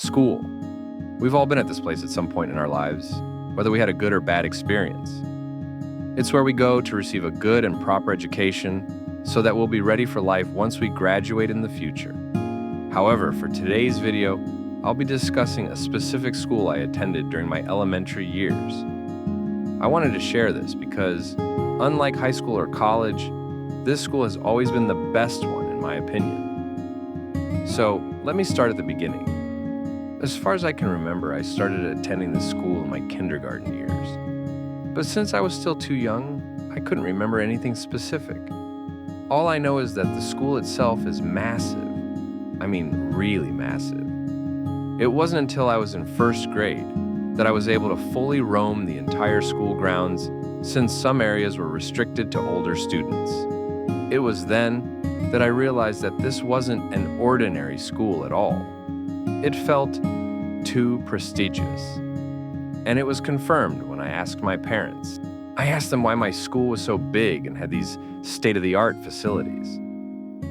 School. We've all been at this place at some point in our lives, whether we had a good or bad experience. It's where we go to receive a good and proper education so that we'll be ready for life once we graduate in the future. However, for today's video, I'll be discussing a specific school I attended during my elementary years. I wanted to share this because, unlike high school or college, this school has always been the best one in my opinion. So, let me start at the beginning. As far as I can remember, I started attending this school in my kindergarten years. But since I was still too young, I couldn't remember anything specific. All I know is that the school itself is massive. I mean, really massive. It wasn't until I was in first grade that I was able to fully roam the entire school grounds, since some areas were restricted to older students. It was then that I realized that this wasn't an ordinary school at all. It felt too prestigious. And it was confirmed when I asked my parents. I asked them why my school was so big and had these state-of-the-art facilities.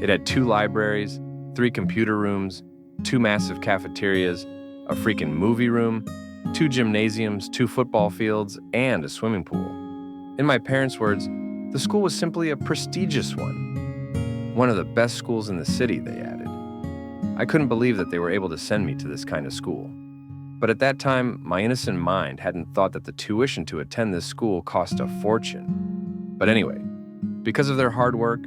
It had 2 libraries, 3 computer rooms, 2 massive cafeterias, a freaking movie room, 2 gymnasiums, 2 football fields, and a swimming pool. In my parents' words, the school was simply a prestigious one. One of the best schools in the city, they added. I couldn't believe that they were able to send me to this kind of school. But at that time, my innocent mind hadn't thought that the tuition to attend this school cost a fortune. But anyway, because of their hard work,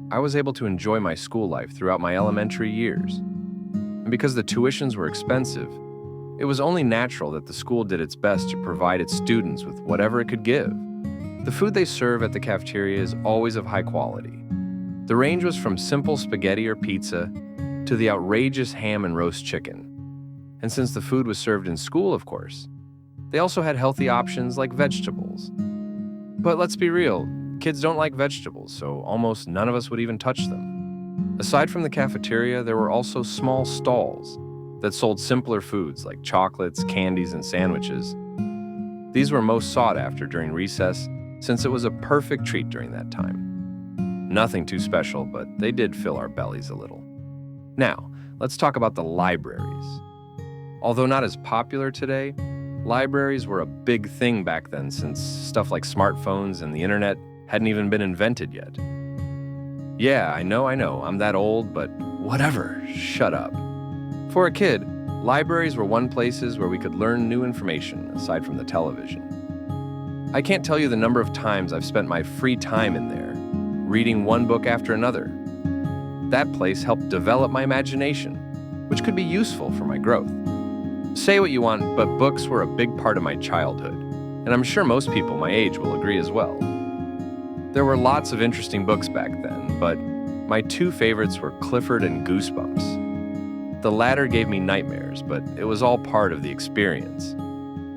I was able to enjoy my school life throughout my elementary years. And because the tuitions were expensive, it was only natural that the school did its best to provide its students with whatever it could give. The food they serve at the cafeteria is always of high quality. The range was from simple spaghetti or pizza to the outrageous ham and roast chicken. And since the food was served in school, of course, they also had healthy options like vegetables. But let's be real, kids don't like vegetables, so almost none of us would even touch them. Aside from the cafeteria, there were also small stalls that sold simpler foods like chocolates, candies, and sandwiches. These were most sought after during recess, since it was a perfect treat during that time. Nothing too special, but they did fill our bellies a little. Now, let's talk about the libraries. Although not as popular today, libraries were a big thing back then since stuff like smartphones and the internet hadn't even been invented yet. Yeah, I know, I'm that old, but whatever, shut up. For a kid, libraries were one places where we could learn new information aside from the television. I can't tell you the number of times I've spent my free time in there, reading one book after another. That place helped develop my imagination, which could be useful for my growth. Say what you want, but books were a big part of my childhood, and I'm sure most people my age will agree as well. There were lots of interesting books back then, but my 2 favorites were Clifford and Goosebumps. The latter gave me nightmares, but it was all part of the experience.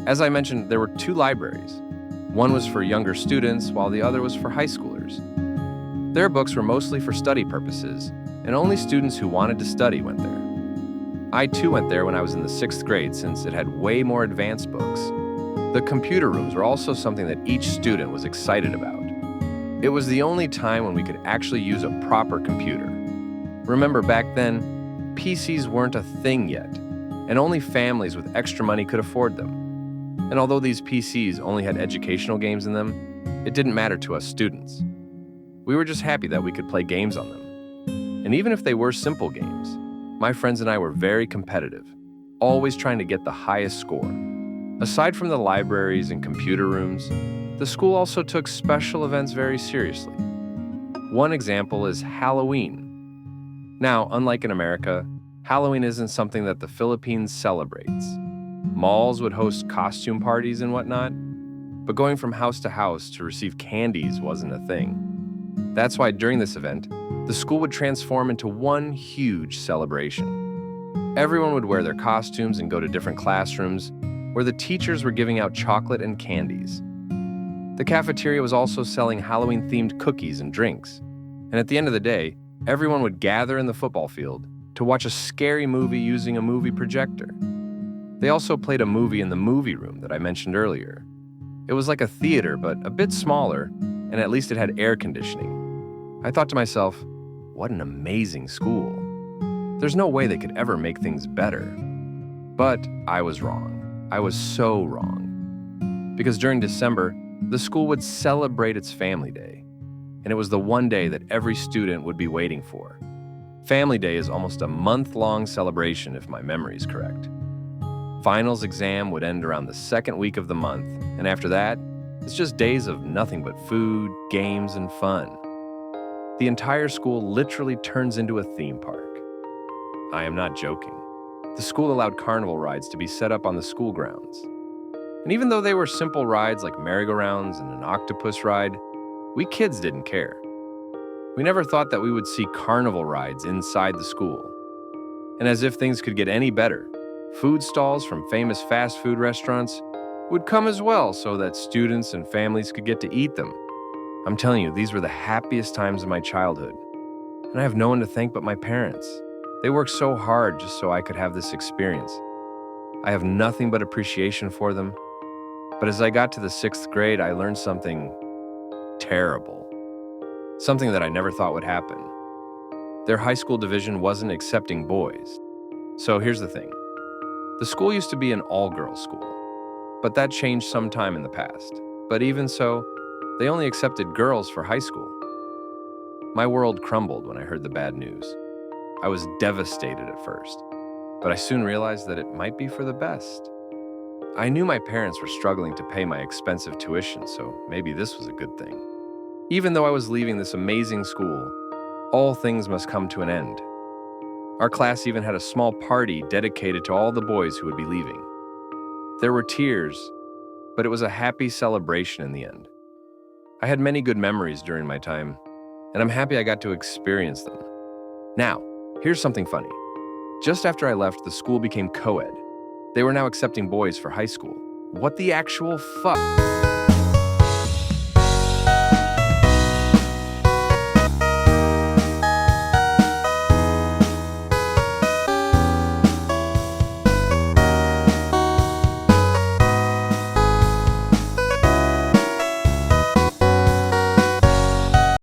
As I mentioned, there were 2 libraries. One was for younger students, while the other was for high schoolers. Their books were mostly for study purposes, and only students who wanted to study went there. I too went there when I was in the 6th grade since it had way more advanced books. The computer rooms were also something that each student was excited about. It was the only time when we could actually use a proper computer. Remember, back then, PCs weren't a thing yet, and only families with extra money could afford them. And although these PCs only had educational games in them, it didn't matter to us students. We were just happy that we could play games on them. And even if they were simple games, my friends and I were very competitive, always trying to get the highest score. Aside from the libraries and computer rooms, the school also took special events very seriously. One example is Halloween. Now, unlike in America, Halloween isn't something that the Philippines celebrates. Malls would host costume parties and whatnot, but going from house to house to receive candies wasn't a thing. That's why during this event, the school would transform into one huge celebration. Everyone would wear their costumes and go to different classrooms where the teachers were giving out chocolate and candies. The cafeteria was also selling Halloween-themed cookies and drinks. And at the end of the day, everyone would gather in the football field to watch a scary movie using a movie projector. They also played a movie in the movie room that I mentioned earlier. It was like a theater, but a bit smaller, and at least it had air conditioning. I thought to myself, what an amazing school. There's no way they could ever make things better. But I was wrong. I was so wrong. Because during December, the school would celebrate its Family Day, and it was the one day that every student would be waiting for. Family Day is almost a month-long celebration, if my memory is correct. Finals exam would end around the second week of the month, and after that, it's just days of nothing but food, games, and fun. The entire school literally turns into a theme park. I am not joking. The school allowed carnival rides to be set up on the school grounds. And even though they were simple rides like merry-go-rounds and an octopus ride, we kids didn't care. We never thought that we would see carnival rides inside the school. And as if things could get any better, food stalls from famous fast food restaurants would come as well so that students and families could get to eat them. I'm telling you, these were the happiest times of my childhood. And I have no one to thank but my parents. They worked so hard just so I could have this experience. I have nothing but appreciation for them. But as I got to the 6th grade, I learned something terrible. Something that I never thought would happen. Their high school division wasn't accepting boys. So here's the thing. The school used to be an all-girls school, but that changed sometime in the past. But even so, they only accepted girls for high school. My world crumbled when I heard the bad news. I was devastated at first, but I soon realized that it might be for the best. I knew my parents were struggling to pay my expensive tuition, so maybe this was a good thing. Even though I was leaving this amazing school, all things must come to an end. Our class even had a small party dedicated to all the boys who would be leaving. There were tears, but it was a happy celebration in the end. I had many good memories during my time, and I'm happy I got to experience them. Now, here's something funny. Just after I left, the school became co-ed. They were now accepting boys for high school. What the actual fuck?